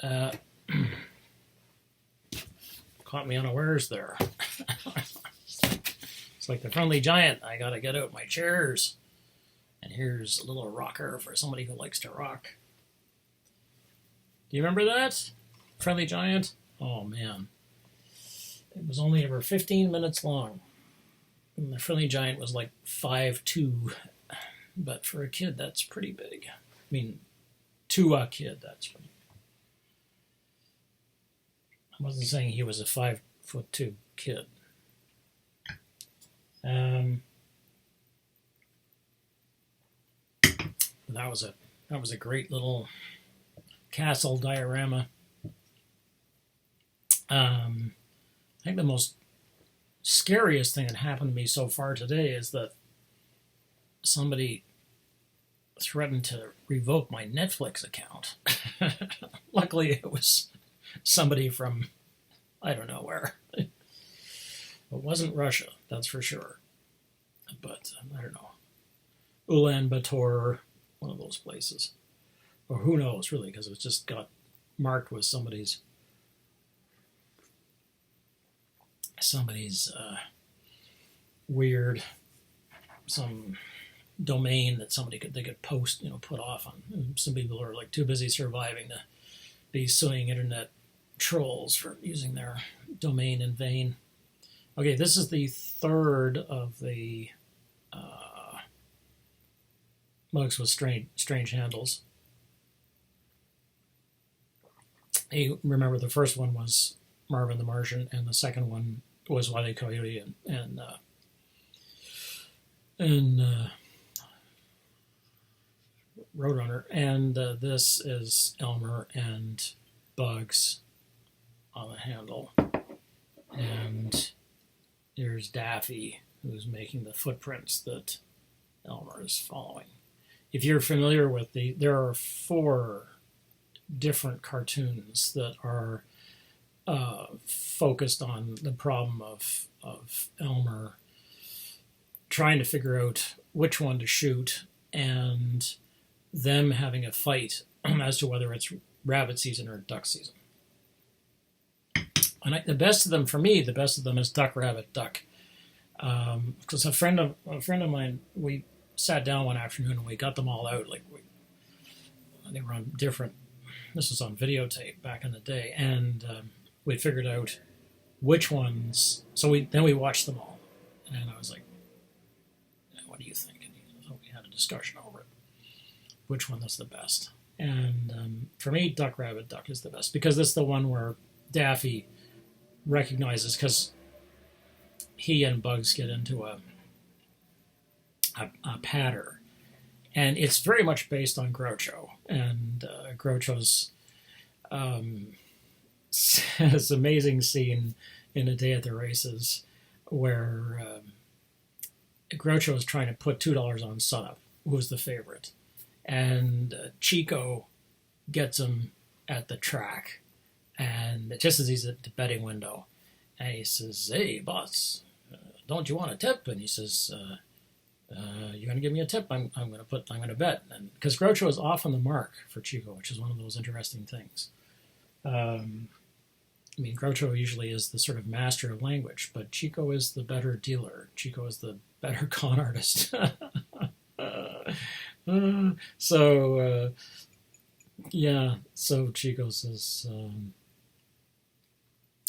Uh, Caught me unawares there. It's like the Friendly Giant. I gotta get out my chairs. And here's a little rocker for somebody who likes to rock. Do you remember that? Friendly Giant? Oh man. It was only ever 15 minutes long. And the Friendly Giant was like 5'2". But for a kid, that's pretty big. I mean, to a kid, that's pretty big. I wasn't saying he was a 5'2" kid. That was a great little castle diorama. I think the most scariest thing that happened to me so far today is that somebody threatened to revoke my Netflix account. Luckily, it was somebody from I don't know where. It wasn't Russia, that's for sure. But I don't know. Ulaanbaatar, one of those places. Or who knows, really, because it just got marked with somebody's weird, some domain that they could post, put off on. Some people are like too busy surviving to be suing internet trolls for using their domain in vain. Okay, this is the third of the mugs with strange handles. You remember the first one was Marvin the Martian, and the second one was Wile E. Coyote and Roadrunner, and this is Elmer and Bugs on the handle, and there's Daffy, who's making the footprints that Elmer is following. If you're familiar with there are 4 different cartoons that are focused on the problem of Elmer trying to figure out which one to shoot, and them having a fight as to whether it's rabbit season or duck season. And the best of them, for me, the best of them is Duck, Rabbit, Duck. Because a friend of mine, we sat down one afternoon and we got them all out. They were on different. This was on videotape back in the day, and we figured out which ones. So we watched them all, and I was like, "What do you think?" And so we had a discussion over it. Which one was the best? And for me, Duck, Rabbit, Duck is the best because this is the one where Daffy recognizes, because he and Bugs get into a patter, and it's very much based on Groucho, and Groucho's this amazing scene in A Day at the Races where Groucho is trying to put $2 on Sunup, who's the favorite, and Chico gets him at the track, and just as he's at the betting window, and he says, "Hey, boss, don't you want a tip?" And he says, "You're going to give me a tip? I'm going to bet." And because Groucho is off on the mark for Chico, which is one of those interesting things. Groucho usually is the sort of master of language, but Chico is the better dealer. Chico is the better con artist. So Chico says,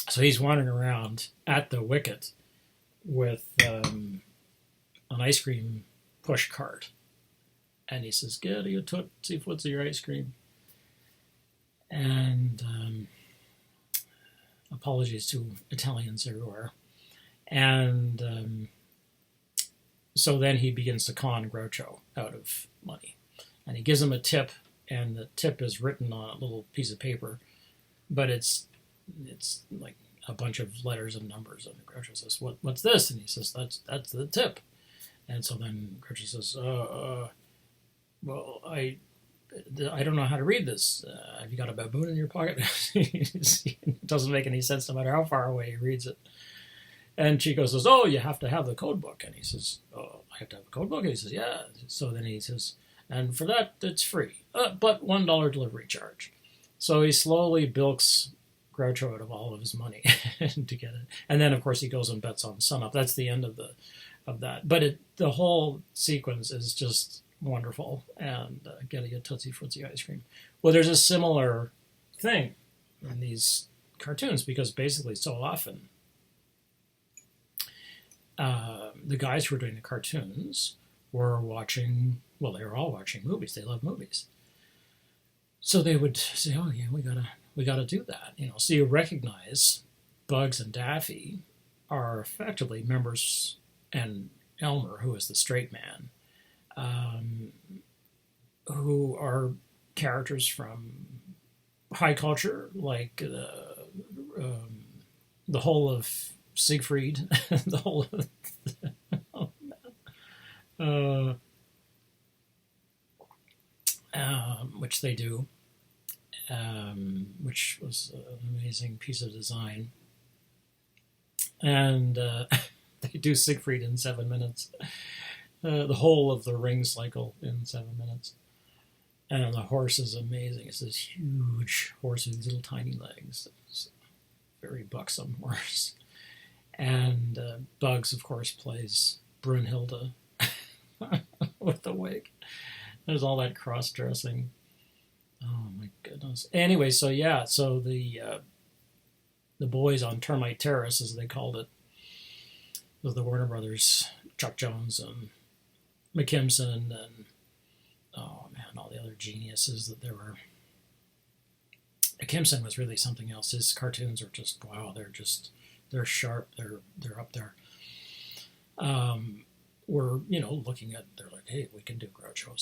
so he's wandering around at the wicket with an ice cream push cart, and he says, "Get your Tootsie Footsie your ice cream." And apologies to Italians everywhere. And so then he begins to con Groucho out of money, and he gives him a tip, and the tip is written on a little piece of paper, but it's like a bunch of letters and numbers. And Groucho says, "What's this?" And he says, "That's the tip." And so then Groucho says, "Well, I don't know how to read this. Have you got a baboon in your pocket?" It doesn't make any sense no matter how far away he reads it. And Chico says, "Oh, you have to have the code book." And he says, "Oh, I have to have the code book?" And he says, "Yeah." So then he says, "And for that, it's free, but $1 delivery charge." So he slowly bilks Groucho out of all of his money to get it, and then of course he goes and bets on Sun Up. That's the end of that. But the whole sequence is just wonderful, and getting a Tootsie Footsie ice cream. Well, there's a similar thing in these cartoons because basically so often the guys who were doing the cartoons were watching. Well, they were all watching movies. They love movies. So they would say, "Oh yeah, we gotta do that." So you recognize Bugs and Daffy are effectively members, and Elmer, who is the straight man, who are characters from high culture, like the whole of Siegfried, the whole of, which they do, which was an amazing piece of design. And they do Siegfried in 7 minutes, the whole of the ring cycle in 7 minutes. And the horse is amazing. It's this huge horse with these little tiny legs. It's a very buxom horse. And Bugs, of course, plays Brunhilde with the wig. There's all that cross-dressing. Oh my goodness. Anyway, so the boys on Termite Terrace, as they called it, was the Warner Brothers, Chuck Jones and McKimson, and oh man, all the other geniuses that there were. McKimson was really something else. His cartoons are just wow. They're sharp. They're up there. We're looking at. They're like, hey, we can do Groucho.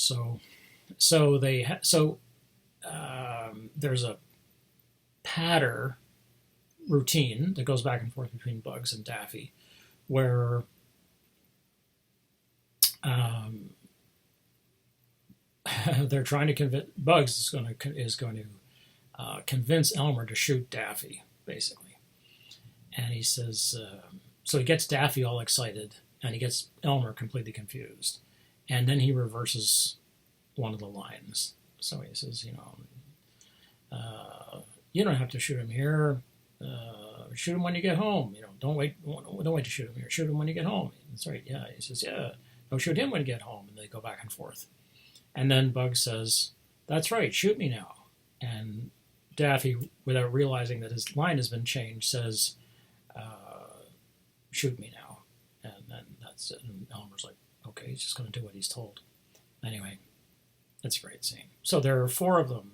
There's a patter routine that goes back and forth between Bugs and Daffy, where they're trying to convince Bugs is going to convince Elmer to shoot Daffy, basically. And he says, so he gets Daffy all excited, and he gets Elmer completely confused, and then he reverses one of the lines. So he says, you don't have to shoot him here. Shoot him when you get home. Don't wait to shoot him here. Shoot him when you get home. That's right. Yeah. He says, yeah. No, shoot him when you get home. And they go back and forth. And then Bugs says, that's right. Shoot me now. And Daffy, without realizing that his line has been changed, says, shoot me now. And then that's it. And Elmer's like, okay, he's just going to do what he's told. Anyway, that's a great scene. So there are 4 of them.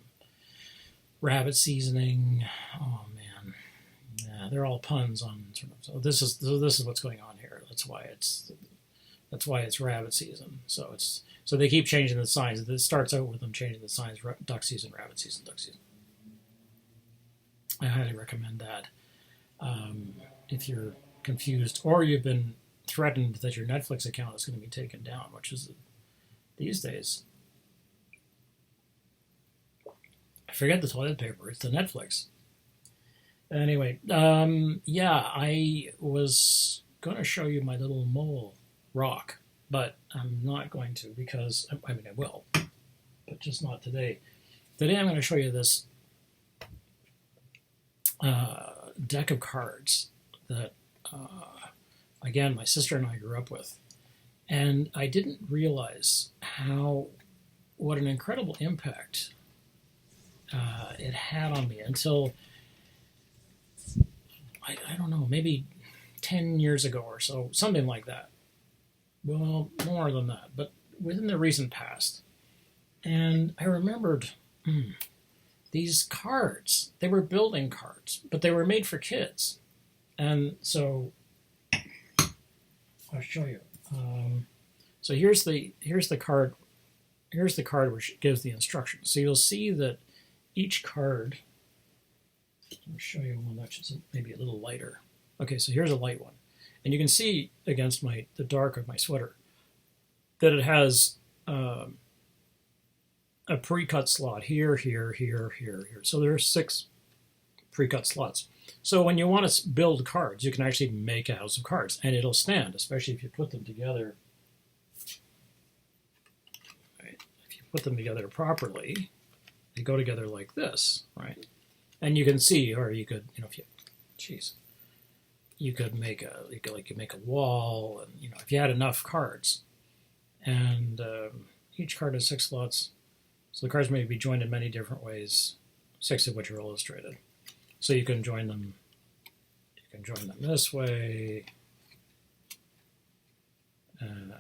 Rabbit seasoning. Oh man, yeah, they're all puns on. So this is what's going on here. That's why it's rabbit season. So they keep changing the signs. It starts out with them changing the signs: duck season, rabbit season, duck season. I highly recommend that. If you're confused or you've been threatened that your Netflix account is going to be taken down, which is these days. I forget the toilet paper. It's the Netflix. Anyway, I was going to show you my little mole rock, but I'm not going to because, I will, but just not today. Today I'm going to show you this deck of cards that, again, my sister and I grew up with. And I didn't realize what an incredible impact it had on me until, I don't know, maybe 10 years ago or so, something like that. Well, more than that, but within the recent past. And I remembered these cards. They were building cards, but they were made for kids. And so I'll show you. So here's the card. Here's the card which gives the instructions. So you'll see that each card. I'll show you one that's maybe a little lighter. Okay, so here's a light one, and you can see against the dark of my sweater that it has a pre-cut slot here. So there are 6 pre-cut slots. So when you want to build cards, you can actually make a house of cards, and it'll stand, especially if you put them together. Right? If you put them together properly, they go together like this, right? And you can see, or you could, if you, geez, you could make a wall, and if you had enough cards, and each card has 6 slots, so the cards may be joined in many different ways, 6 of which are illustrated. So you can join them. You can join them this way, and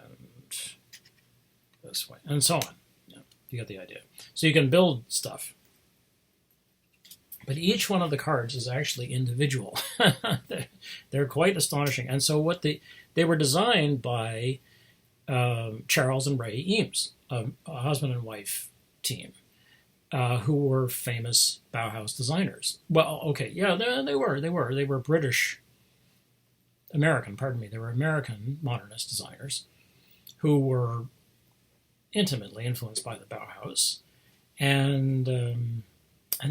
this way, and so on. Yeah, you get the idea. So you can build stuff. But each one of the cards is actually individual. They're quite astonishing. And so they were designed by Charles and Ray Eames, a husband and wife team, who were famous Bauhaus designers. Well, okay, yeah, they were British, American, pardon me. They were American modernist designers who were intimately influenced by the Bauhaus. And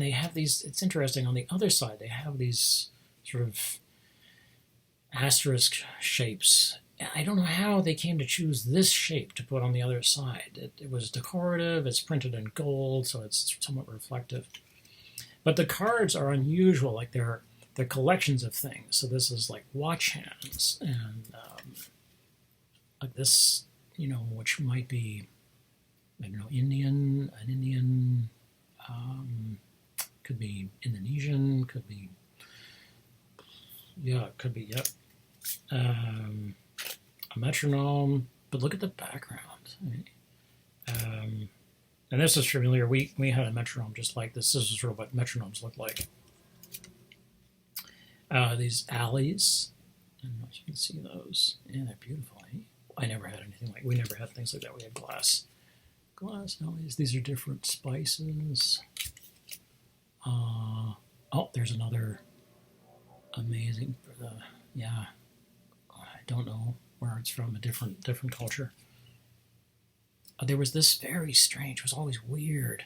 they have these, it's interesting, on the other side, they have these sort of asterisk shapes. I don't know how they came to choose this shape to put on the other side. It was decorative, it's printed in gold, so it's somewhat reflective. But the cards are unusual, like they're collections of things. So this is like watch hands, and like this, which might be, I don't know, an Indian, could be Indonesian, could be, a metronome. But look at the background. And this is familiar. We had a metronome just like this. This is sort of what metronomes look like. These alleys. I don't know if you can see those. Yeah, they're beautiful. Eh? I never had anything like. We never had things like that. We had glass alleys. These are different spices. Oh, there's another amazing. I don't know where it's from. A different culture. There was this very strange. It was always weird.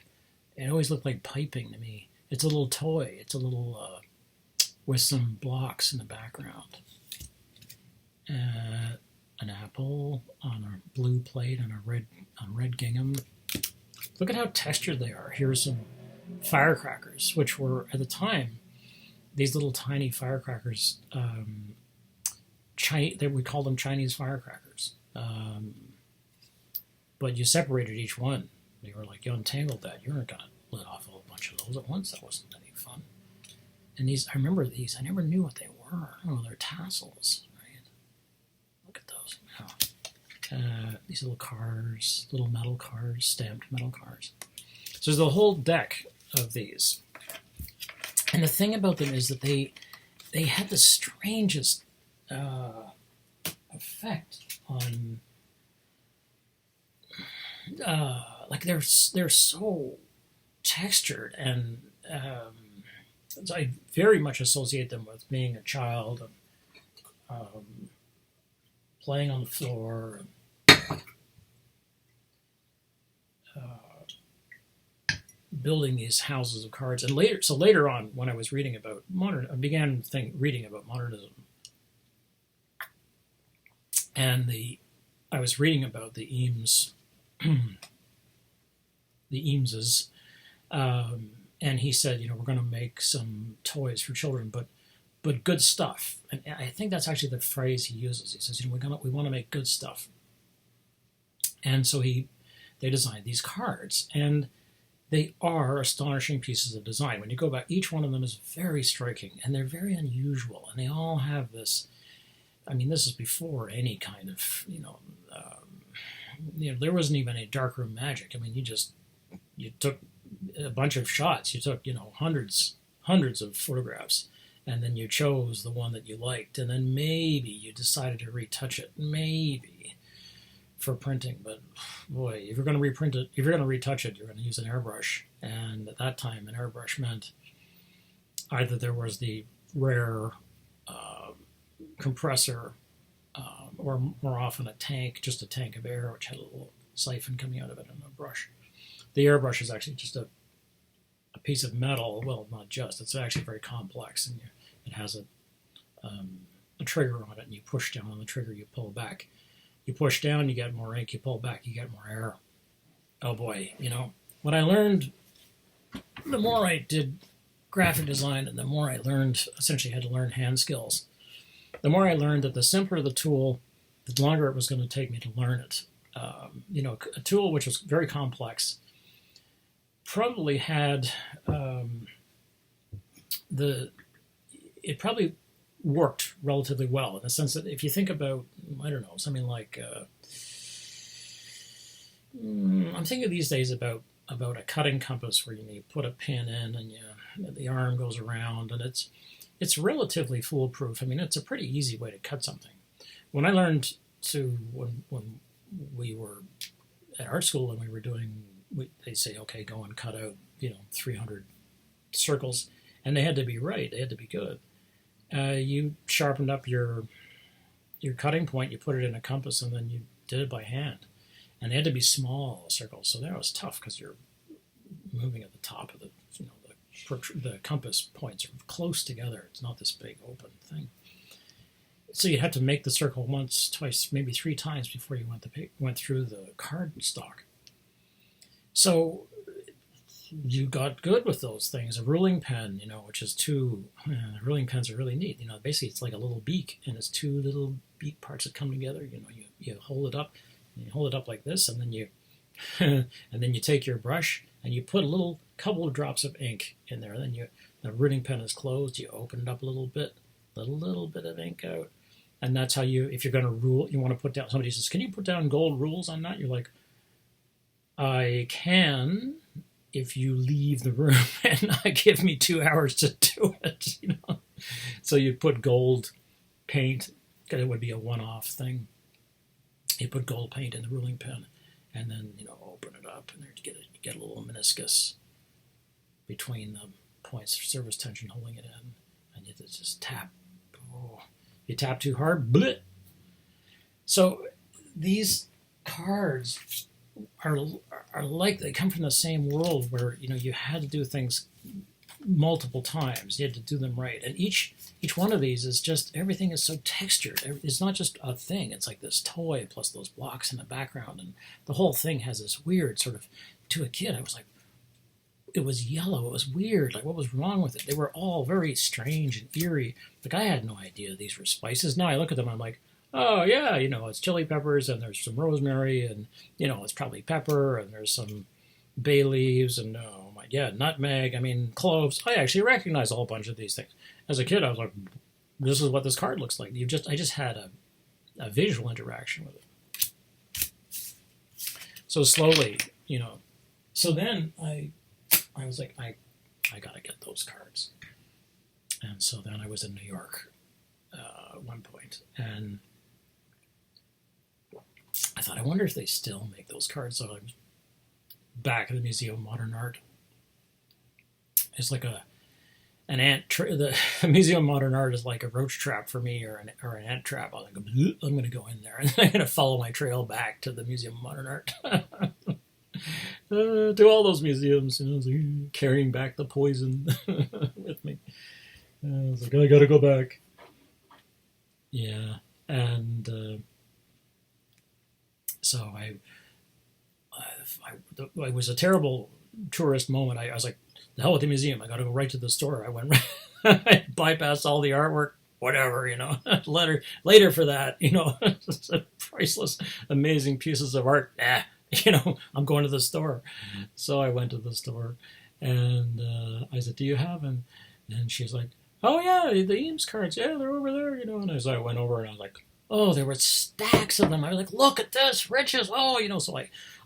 It always looked like piping to me. It's a little toy. It's a little with some blocks in the background. An apple on a blue plate on red gingham. Look at how textured they are. Here's some firecrackers, which were at the time these little tiny firecrackers. We called them Chinese firecrackers. But you separated each one. You were like, you untangled that. You weren't going to let off a whole bunch of those at once. That wasn't any fun. And I remember these. I never knew what they were. Oh, they're tassels, right? Look at those now. These little cars, little metal cars, stamped metal cars. So there's a whole deck of these. And the thing about them is that they had the strangest effect on... like they're so textured, and I very much associate them with being a child and playing on the floor, building these houses of cards. And later on, when I was reading about I began reading about modernism, and I was reading about the Eames. The Eameses, and he said, we're going to make some toys for children, but good stuff. And I think that's actually the phrase he uses. He says, we want to make good stuff. And so they designed these cards, and they are astonishing pieces of design. When you go back, each one of them is very striking, and they're very unusual, and they all have this. I mean, this is before any kind of there wasn't even any darkroom magic. I mean, you took a bunch of shots. You took, hundreds of photographs, and then you chose the one that you liked, and then maybe you decided to retouch it, maybe for printing. But boy, if you're going to reprint it, if you're going to retouch it, you're going to use an airbrush. And at that time, an airbrush meant either there was the rare compressor, or more often just a tank of air, which had a little siphon coming out of it and a brush. The airbrush is actually just a piece of metal. Well, not just. It's actually very complex, and it has a trigger on it, and you push down on the trigger, you pull back. You push down, you get more ink. You pull back, you get more air. Oh boy, what I learned the more I did graphic design and the more I learned, essentially had to learn hand skills, the more I learned that the simpler the tool, the longer it was going to take me to learn it. A tool which was very complex probably had the it probably worked relatively well in the sense that if you think about, I don't know, something like I'm thinking these days about a cutting compass where you put a pin in and the arm goes around, and it's relatively foolproof. I mean, it's a pretty easy way to cut something. When I learned when we were at art school and we were doing, they'd say, okay, go and cut out 300 circles, and they had to be right, they had to be good. You sharpened up your cutting point, you put it in a compass, and then you did it by hand. And they had to be small circles, so that was tough because you're moving at the top of the compass points are close together. It's not this big open thing. So you had to make the circle once, twice, maybe 3 times before you went through the card stock. So you got good with those things. A ruling pen, which is ruling pens are really neat. Basically it's like a little beak, and it's 2 little beak parts that come together. You hold it up. You hold it up like this, and then you and then you take your brush and you put a couple of drops of ink in there. Then the ruling pen is closed. You open it up a little bit, little bit of ink out, and that's how if you're going to rule, you want to put down. Somebody says, "Can you put down gold rules on that?" You're like, "I can, if you leave the room and not give me 2 hours to do it." So you put gold paint, because it would be a one-off thing. You put gold paint in the ruling pen, and then open it up, and there you get a little meniscus between the points of surface tension holding it in, and you just tap. Oh, you tap too hard, bleh. So these cards are like, they come from the same world where you had to do things multiple times. You had to do them right, and each one of these is just, everything is so textured. It's not just a thing. It's like this toy plus those blocks in the background, and the whole thing has this weird sort of, to a kid, I was like, it was yellow. It was weird. Like, what was wrong with it? They were all very strange and eerie. Like, I had no idea these were spices. Now I look at them, I'm like, oh yeah, it's chili peppers, and there's some rosemary, and it's probably pepper, and there's some bay leaves, and nutmeg. I mean, cloves. I actually recognize a whole bunch of these things. As a kid, I was like, this is what this card looks like. I just had a visual interaction with it. So slowly, so then I was like, I got to get those cards. And so then I was in New York at one point, and I thought, I wonder if they still make those cards. So I'm back at the Museum of Modern Art. It's like the Museum of Modern Art is like a roach trap for me, or an ant trap. I'm going to go in there, and I'm going to follow my trail back to the Museum of Modern Art. To all those museums, carrying back the poison with me. I was like, I got to go back. Yeah, and so it was a terrible tourist moment. I was like, the hell with the museum. I got to go right to the store. I went I bypassed all the artwork, whatever, later for that, priceless, amazing pieces of art. I'm going to the store. So I went to the store, and I said, do you have? And she's like, oh yeah, the Eames cards. Yeah, they're over there, And so I went over, and I was like, oh, there were stacks of them. I was like, look at this, riches. Oh, so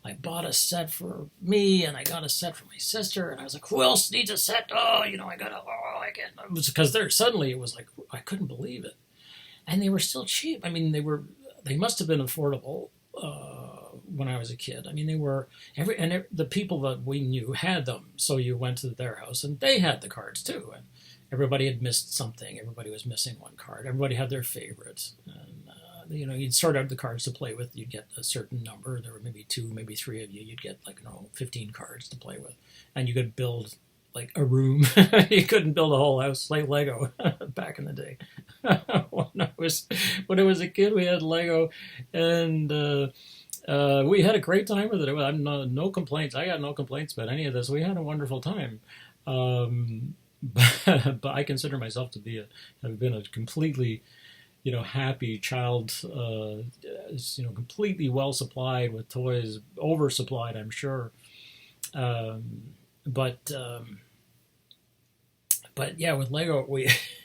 I bought a set for me, and I got a set for my sister, and I was like, who else needs a set? Oh, I get. It was because suddenly it was like, I couldn't believe it, and they were still cheap. I mean, they must have been affordable when I was a kid. I mean, they were the people that we knew had them, so you went to their house, and they had the cards too, and everybody had missed something. Everybody was missing one card. Everybody had their favorites, and you'd sort out the cards to play with. You'd get a certain number. There were maybe 2, maybe 3 of you. You'd get 15 cards to play with, and you could build like a room. You couldn't build a whole house like Lego back in the day. When I was a kid, we had Lego, and We had a great time with it. I'm no complaints. I got no complaints about any of this. We had a wonderful time. But I consider myself to be have been a completely, happy child. Completely well supplied with toys, oversupplied, I'm sure. But yeah, with Lego,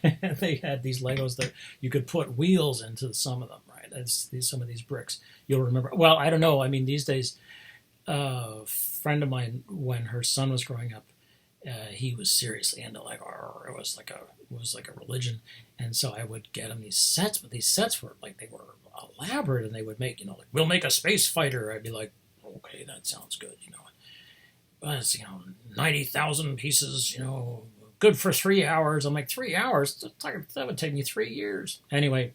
they had these Legos that you could put wheels into some of them, right? Some of these bricks. You'll remember. Well, I don't know. I mean, these days, a friend of mine, when her son was growing up, he was seriously into Lego. It was like a religion, and so I would get him these sets. But these sets were they were elaborate, and they would make we'll make a space fighter. I'd be like, okay, that sounds good, But it's 90,000 pieces, good for 3 hours. I'm like, 3 hours? That would take me 3 years. Anyway,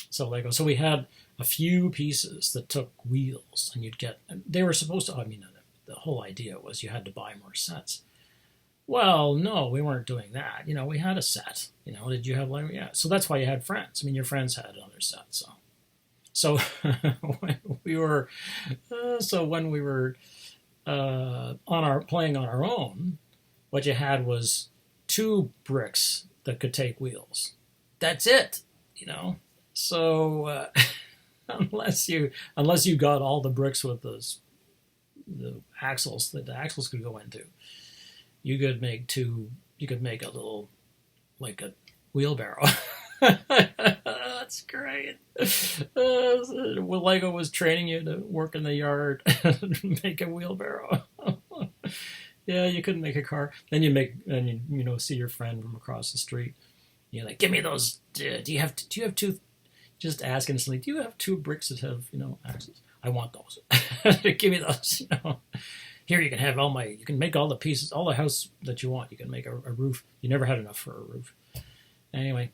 so Lego. So we had a few pieces that took wheels, and they were supposed to, the whole idea was you had to buy more sets. Well, no, we weren't doing that. We had a set. Did you have Lego? Yeah. So that's why you had friends. Your friends had other sets. So when we were, playing on our own, what you had was 2 bricks that could take wheels. That's it, So unless you got all the bricks with the axles that the axles could go into, you could make a little, like a wheelbarrow. That's great. Lego was training you to work in the yard and make a wheelbarrow. Yeah, you couldn't make a car. Then you see your friend from across the street. You're like, give me those. Do you have 2? Just ask instantly. Do you have 2 bricks that have axles? I want those. Give me those. Here you can have you can make all the pieces, all the house that you want. You can make a roof. You never had enough for a roof. Anyway,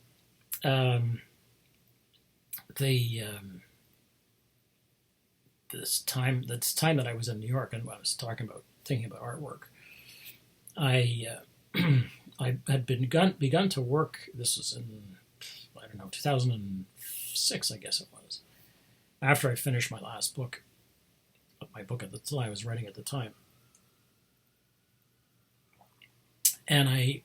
this time that I was in New York and I was thinking about artwork, I had begun to work. This was in 2006, I guess it was, after I finished my last book, my book at the time I was writing at the time, and I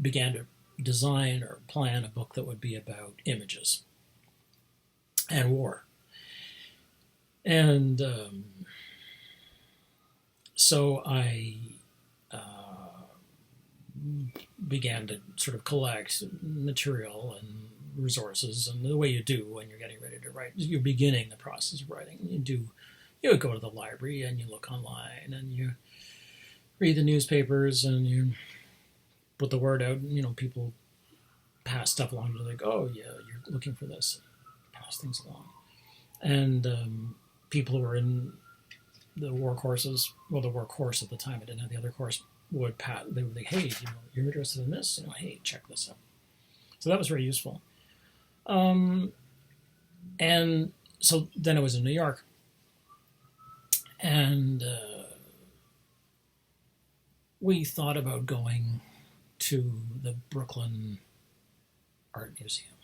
began to design or plan a book that would be about images and war. And so I began to sort of collect material and resources, and the way you do when you're getting ready to write, you're beginning the process of writing. You would go to the library and you look online and you read the newspapers and you put the word out. People pass stuff along. They're like, oh yeah, you're looking for this. Pass things along. And people who were in the workhorses, the workhorse at the time, I didn't have the other course, they would be like, hey, you're interested in this? Hey, check this out. So that was very useful. And so then I was in New York, and we thought about going to the Brooklyn Art Museum.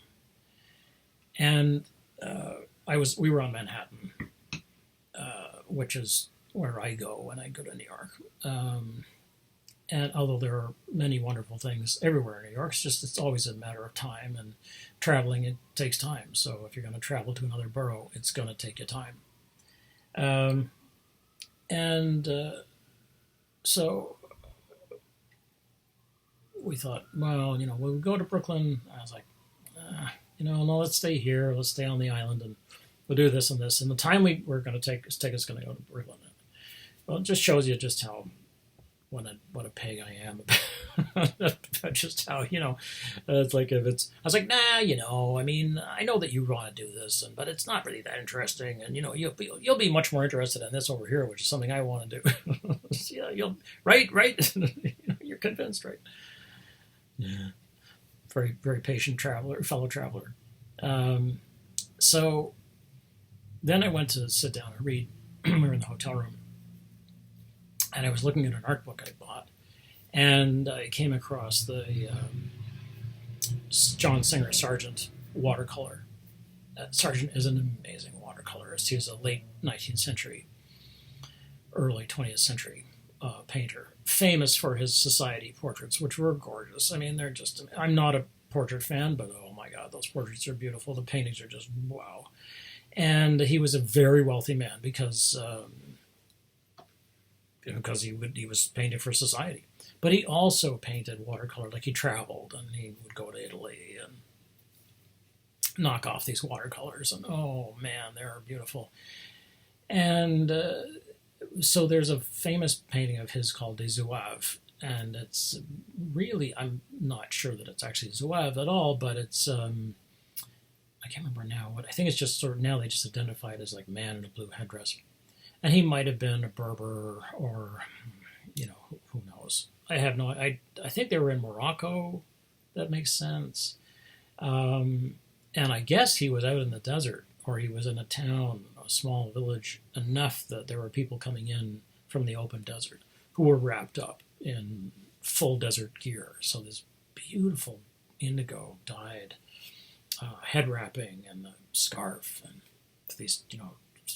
And we were on Manhattan, which is where I go when I go to New York. And although there are many wonderful things everywhere in New York, it's always a matter of time, and traveling, it takes time. So if you're going to travel to another borough, it's going to take you time. So we thought, well, we'll go to Brooklyn. I was like, no, let's stay here. Let's stay on the island, and we'll do this and this. And the time we're going to take us going to go to Brooklyn. Well, it just shows you just how what a pig I am about just how it's like I was like, nah, I know that you want to do this, but it's not really that interesting, and you'll be much more interested in this over here, which is something I want to do. Yeah, you'll right you're convinced, right? Yeah, very very patient fellow traveler. So then I went to sit down and read. We were in the hotel room. And I was looking at an art book I bought, and I came across the John Singer Sargent watercolor Sargent is an amazing watercolorist. He was a late 19th century, early 20th century painter, famous for his society portraits, which were gorgeous. I mean, they're just, I'm not a portrait fan, but oh my God, those portraits are beautiful. The paintings are just wow. And he was a very wealthy man because he was painting for society. But he also painted watercolor, like he traveled and he would go to Italy and knock off these watercolors, and oh man, they're beautiful. And so there's a famous painting of his called Des Zouaves, and it's really, I'm not sure that it's actually Zouave at all, but it's I can't remember now what, I think it's just sort of, now they just identify it as like man in a blue headdress, and he might have been a Berber or who knows. I have no, I think they were in Morocco. That makes sense. And I guess he was out in the desert, or he was in a town, a small village, enough that there were people coming in from the open desert who were wrapped up in full desert gear. So this beautiful indigo dyed head wrapping and the scarf and these,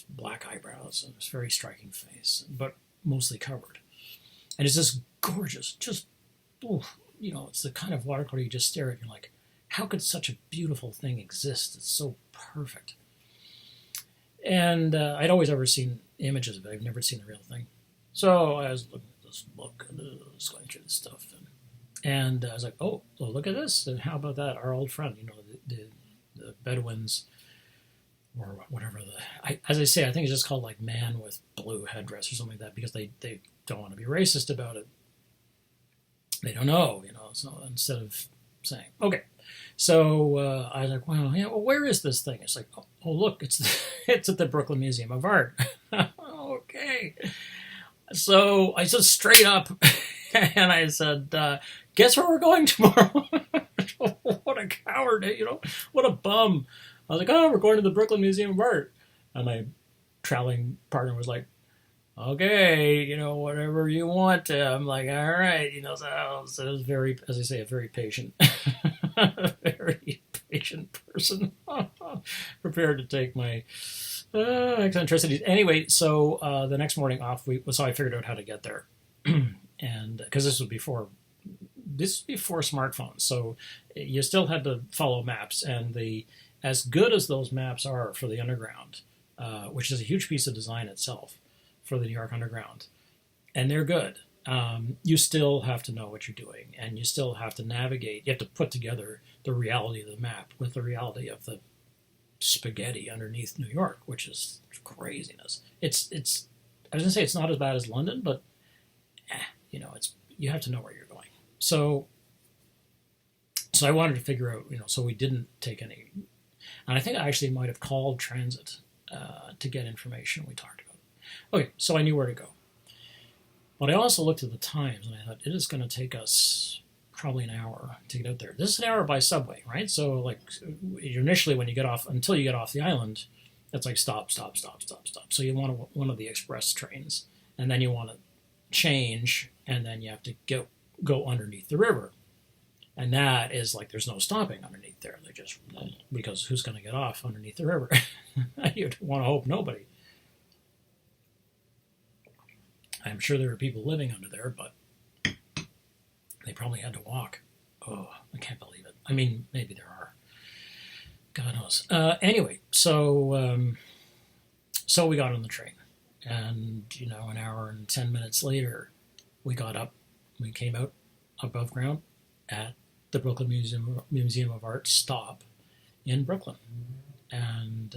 black eyebrows and this very striking face, but mostly covered. And it's just gorgeous, just, it's the kind of watercolor you just stare at and you're like, how could such a beautiful thing exist? It's so perfect. And I'd always ever seen images of it. I've never seen the real thing. So I was looking at this book and I was going through this stuff. And I was like, oh, well, look at this. And how about that? Our old friend, the Bedouins, or whatever. As I say, I think it's just called like man with blue headdress or something like that, because they don't want to be racist about it. They don't know, so instead of saying, okay. So I was like, well, where is this thing? It's like, oh look, it's at the Brooklyn Museum of Art. Okay. So I said straight up, and I said, guess where we're going tomorrow? What a coward, what a bum. I was like, oh, we're going to the Brooklyn Museum of Art. And my traveling partner was like, okay, whatever you want. I'm like, all right, so it was very, as I say, a very patient, very patient person, prepared to take my eccentricities. Anyway, so the next morning off, so I figured out how to get there, and because this was before smartphones, so you still had to follow maps, and as good as those maps are for the underground, which is a huge piece of design itself for the New York Underground, and they're good. You still have to know what you're doing, and you still have to navigate. You have to put together the reality of the map with the reality of the spaghetti underneath New York, which is craziness. It's. I was gonna say it's not as bad as London, but you have to know where you're going. So I wanted to figure out, so we didn't take any, and I think I actually might have called transit to get information. We talked about it. Okay, so I knew where to go. But I also looked at the times, and I thought, it is going to take us probably an hour to get out there. This is an hour by subway, right? So, like, initially when you get off, until you get off the island, it's like stop, stop, stop, stop, stop. So you want one of the express trains, and then you want to change, and then you have to go underneath the river. And that is like, there's no stopping underneath there. They just, because who's going to get off underneath the river? You'd want to hope nobody. I'm sure there are people living under there, but they probably had to walk. Oh, I can't believe it. I mean, maybe there are. God knows. Anyway, so we got on the train. And, an hour and 10 minutes later, we got up. We came out above ground at the Brooklyn Museum of Art stop in Brooklyn. And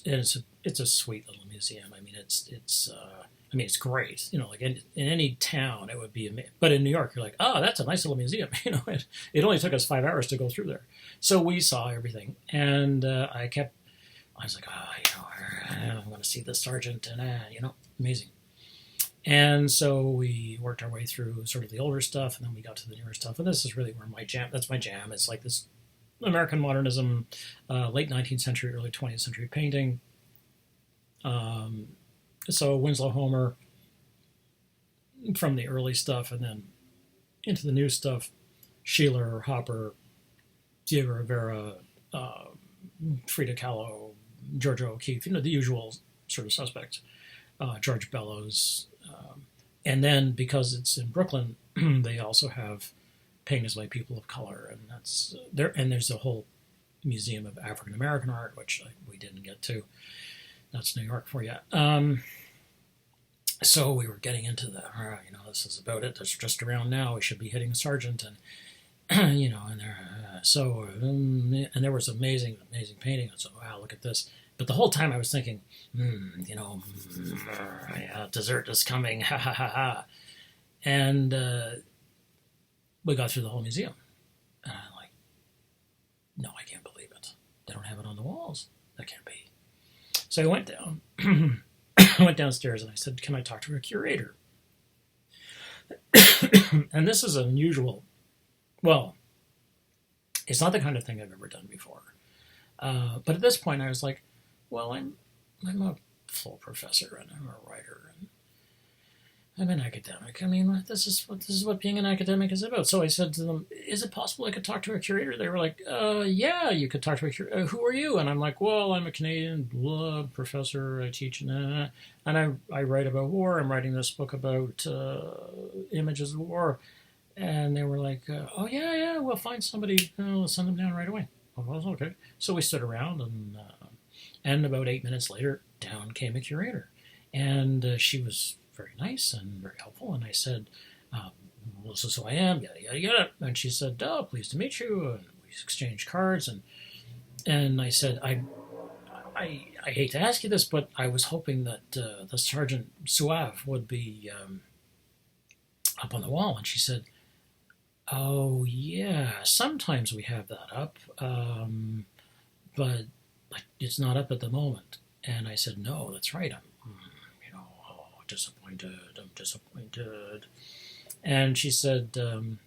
it's a sweet little museum. I mean, it's great. Like in any town, it would be amazing. But in New York, you're like, oh, that's a nice little museum. It only took us 5 hours to go through there. So we saw everything. And I was like, I'm going to see the Sargent and, amazing. And so we worked our way through sort of the older stuff, and then we got to the newer stuff. And this is really where that's my jam. It's like this American modernism, late 19th century, early 20th century painting. So Winslow Homer from the early stuff, and then into the new stuff, Sheeler, Hopper, Diego Rivera, Frida Kahlo, Georgia O'Keeffe, the usual sort of suspects, George Bellows. And then because it's in Brooklyn, they also have paintings by people of color, and that's there. And there's a whole museum of African American art, which we didn't get to. That's New York for you. So we were getting into the, this is about it. That's just around now. We should be hitting Sargent, and and there. And there was amazing painting. And so, wow, look at this. But the whole time I was thinking, dessert is coming, ha ha ha ha. And we got through the whole museum. And I'm like, no, I can't believe it. They don't have it on the walls. That can't be. So I went down, I went downstairs and I said, can I talk to a curator? And this is unusual. Well, it's not the kind of thing I've ever done before. But at this point I was like, well, I'm a full professor and I'm a writer and I'm an academic. I mean, this is what being an academic is about. So I said to them, is it possible I could talk to a curator? They were like, yeah, you could talk to a curator. Who are you? And I'm like, well, I'm a Canadian professor. I teach, and I write about war. I'm writing this book about images of war. And they were like, oh, yeah, we'll find somebody. We'll send them down right away. Oh, well, okay. So we stood around, and about 8 minutes later, down came a curator. And she was very nice and very helpful. And I said, this is who I am, yada, yada, yada. And she said, oh, pleased to meet you. And we exchanged cards. And I said, I hate to ask you this, but I was hoping that the Sergeant Zouave would be up on the wall. And she said, oh, yeah, sometimes we have that up, but it's not up at the moment. And I said, no, that's right. I'm disappointed. And she said, and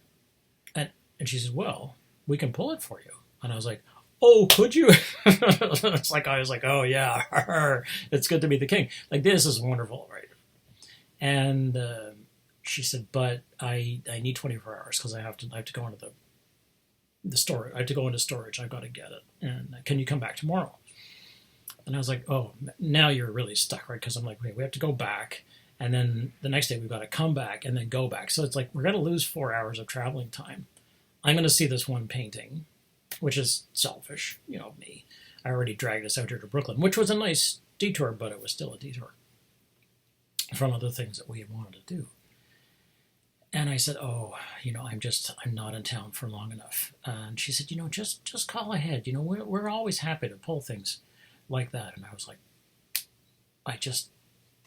she said, well, we can pull it for you. And I was like, oh, could you? It's like, I was like, oh, yeah, it's good to be the king. Like, this is wonderful, right? And she said, but I need 24 hours because I have to go into the storage. I have to go into storage. I've got to get it. And can you come back tomorrow? And I was like, oh, now you're really stuck, right? Because I'm like, wait, we have to go back. And then the next day we've got to come back and then go back. So it's like, we're going to lose 4 hours of traveling time. I'm going to see this one painting, which is selfish, me. I already dragged us out here to Brooklyn, which was a nice detour, but it was still a detour from other things that we had wanted to do. And I said, oh, I'm not in town for long enough. And she said, just call ahead. We're always happy to pull things like that. And I was like, I just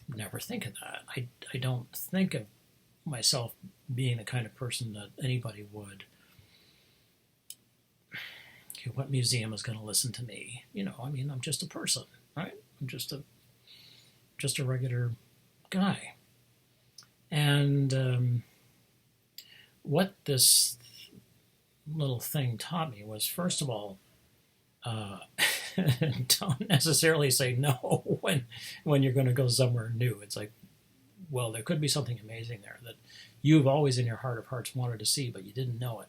never think of that. I don't think of myself being the kind of person that anybody would. What museum is going to listen to me? I'm just a person, right? I'm just a regular guy. And what this little thing taught me was, first of all, don't necessarily say no when you're going to go somewhere new. It's like, well, there could be something amazing there that you've always in your heart of hearts wanted to see, but you didn't know it.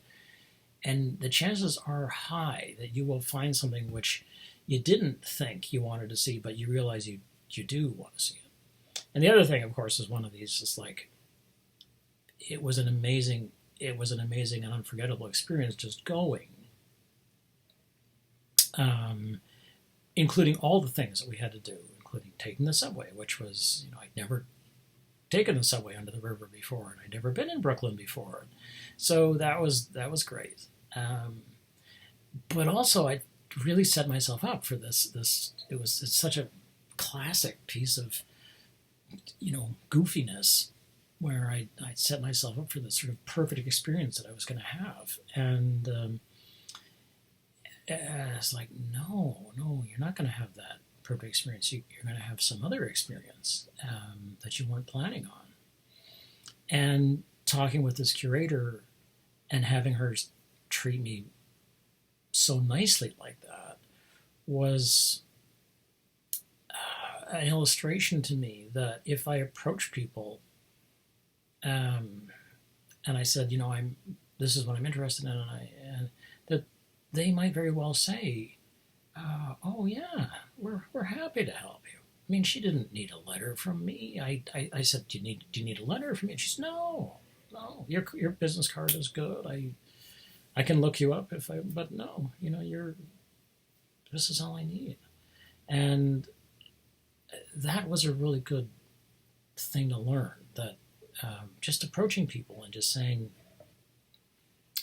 And the chances are high that you will find something which you didn't think you wanted to see, but you realize you do want to see it. And the other thing, of course, is one of these is like, it was an amazing and unforgettable experience just going. Including all the things that we had to do, including taking the subway, which was, I'd never taken the subway under the river before, and I'd never been in Brooklyn before. So that was great. But also, I really set myself up for this. It's such a classic piece of, goofiness, where I set myself up for this sort of perfect experience that I was going to have. And it's like, no, you're not going to have that perfect experience. You're going to have some other experience that you weren't planning on. And talking with this curator and having her treat me so nicely like that was an illustration to me that if I approach people and I said, this is what I'm interested in, and that they might very well say, oh yeah, we're happy to help you. I mean, she didn't need a letter from me. I said, do you need a letter from me? And she said, no, no, your business card is good. I can look you up if I, but no, this is all I need. And that was a really good thing to learn. That just approaching people and just saying,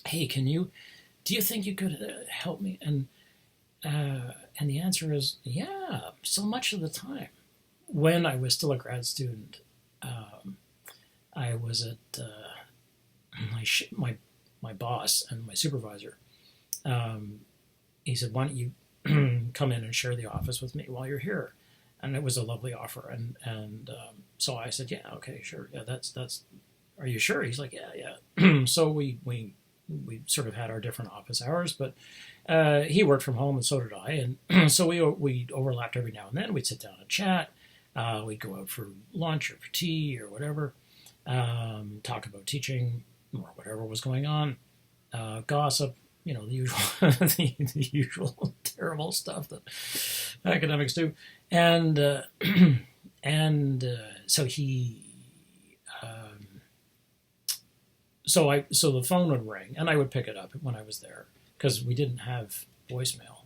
hey, do you think you could help me? And the answer is, yeah, so much of the time. When I was still a grad student, I was at my boss and my supervisor. He said, "Why don't you come in and share the office with me while you're here?" And it was a lovely offer. And so I said, "Yeah, okay, sure. Yeah, that's. Are you sure?" He's like, "Yeah, yeah." So we sort of had our different office hours, but he worked from home and so did I, and so we overlapped every now and then. We'd sit down and chat. We'd go out for lunch or for tea or whatever, talk about teaching or whatever was going on, gossip, the usual, the usual terrible stuff that academics do, and so he. So the phone would ring, and I would pick it up when I was there because we didn't have voicemail,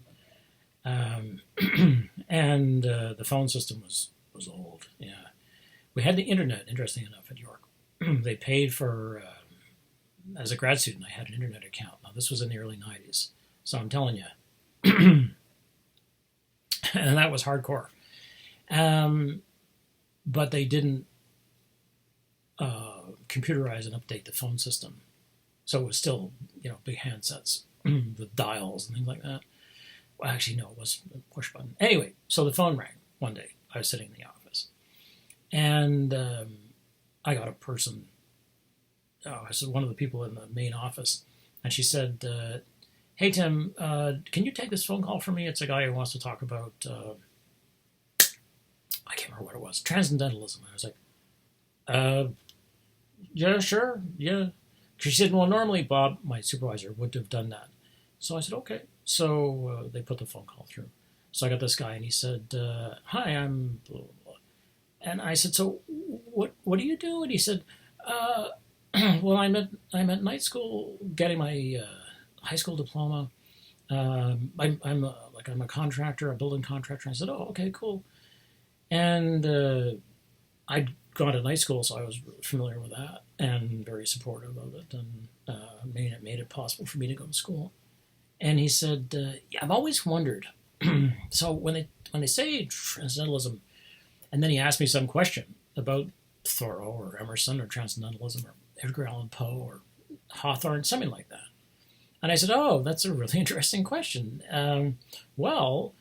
and the phone system was old. Yeah, we had the internet. Interesting enough, at York, they paid for. As a grad student, I had an internet account. Now this was in the early '90s, so I'm telling you, and that was hardcore. But they didn't computerize and update the phone system, so it was still big handsets with dials and things like that. Well, actually, no, it was a push button. Anyway, so the phone rang one day. I was sitting in the office, and I got a person. This is one of the people in the main office, and she said, "Hey Tim, can you take this phone call for me? It's a guy who wants to talk about I can't remember what it was, transcendentalism." I was like, "Yeah, sure, yeah." She said, "Well, normally Bob, my supervisor, would have done that." So I said, "Okay." So they put the phone call through. So I got this guy, and he said, "Hi, I'm blah, blah, blah." And I said, "So what do you do?" And he said, "Well, I'm at night school getting my high school diploma. I'm a contractor, a building contractor." And I said, "Oh, okay, cool." And I'd gone to night school, so I was familiar with that and very supportive of it, and made it possible for me to go to school. And he said, "Yeah, I've always wondered." So when they say transcendentalism, and then he asked me some question about Thoreau or Emerson or transcendentalism or Edgar Allan Poe or Hawthorne, something like that. And I said, "Oh, that's a really interesting question. Well,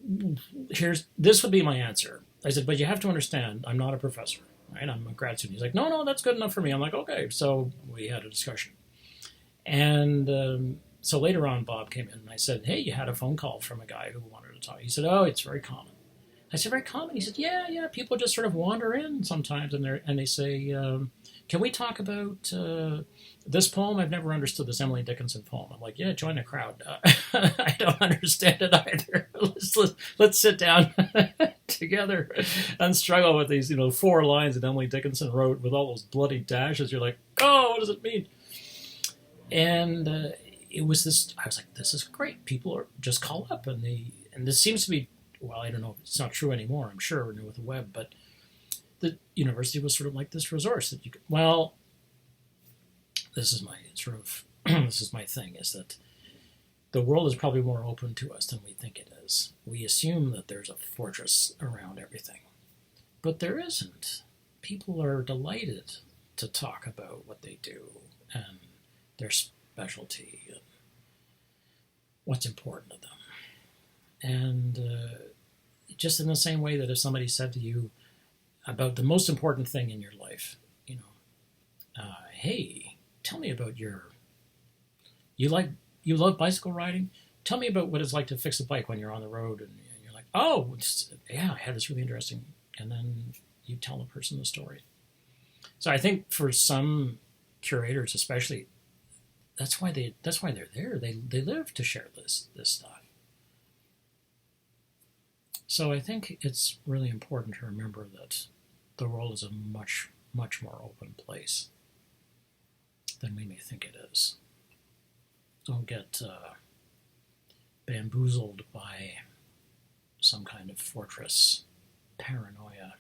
this would be my answer." I said, "But you have to understand, I'm not a professor, right? I'm a grad student." He's like, "No, no, that's good enough for me." I'm like, "Okay." So we had a discussion. And so later on, Bob came in and I said, "Hey, you had a phone call from a guy who wanted to talk." He said, "Oh, it's very common." I said, "Very common?" He said, "Yeah, yeah. People just sort of wander in sometimes, and they say, can we talk about this poem? I've never understood this Emily Dickinson poem." I'm like, "Yeah, join the crowd. I don't understand it either. Let's sit down together and struggle with these 4 lines that Emily Dickinson wrote with all those bloody dashes." You're like, "Oh, what does it mean?" And it was this. I was like, "This is great. People are just call up, and this seems to be." Well, I don't know if it's not true anymore, I'm sure, with the web, but the university was sort of like this resource that you could, well, this is my sort of, this is my thing, is that the world is probably more open to us than we think it is. We assume that there's a fortress around everything, but there isn't. People are delighted to talk about what they do and their specialty and what's important to them. And just in the same way that if somebody said to you about the most important thing in your life, "Hey, tell me about you love bicycle riding? Tell me about what it's like to fix a bike when you're on the road." And you're like, "Oh, yeah, I had this really interesting," and then you tell the person the story. So I think for some curators, especially, that's why they're there. They live to share this stuff. So I think it's really important to remember that the world is a much, much more open place than we may think it is. Don't get bamboozled by some kind of fortress paranoia